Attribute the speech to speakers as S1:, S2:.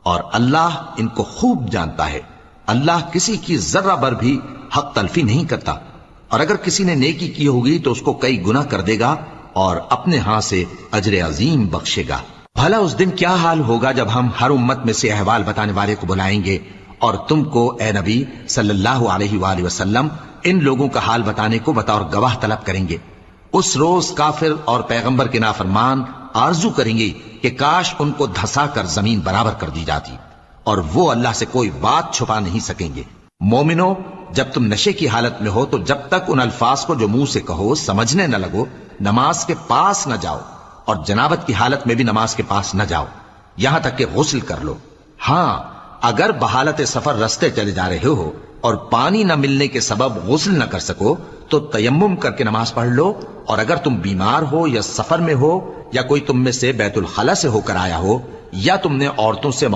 S1: اور اللہ ان کو خوب جانتا ہے۔ اللہ کسی کی ذرہ بھر بھی حق تلفی نہیں کرتا، اور اگر کسی نے نیکی کی ہوگی تو اس کو کئی گنا کر دے گا اور اپنے ہاں سے اجر عظیم بخشے گا۔ بھلا اس دن کیا حال ہوگا جب ہم ہر امت میں سے احوال بتانے والے کو بلائیں گے اور تم کو اے نبی صلی اللہ علیہ وآلہ وسلم ان لوگوں کا حال بتانے کو بطور گواہ طلب کریں گے۔ اس روز کافر اور پیغمبر کے نافرمان آرزو کریں گے کہ کاش ان کو دھسا کر زمین برابر کر دی جاتی، اور وہ اللہ سے کوئی بات چھپا نہیں سکیں گے۔ مومنو، جب تم نشے کی حالت میں ہو تو جب تک ان الفاظ کو جو منہ سے کہو سمجھنے نہ لگو، نماز کے پاس نہ جاؤ، اور جنابت کی حالت میں بھی نماز کے پاس نہ جاؤ یہاں تک کہ غسل کر لو۔ ہاں، اگر بحالت سفر رستے چلے جا رہے ہو اور پانی نہ ملنے کے سبب غسل نہ کر سکو تو تیمم کر کے نماز پڑھ لو، اور اگر تم بیمار ہو یا سفر میں ہو یا کوئی تم میں سے بیت الخلا سے ہو کر آیا ہو یا تم نے عورتوں سے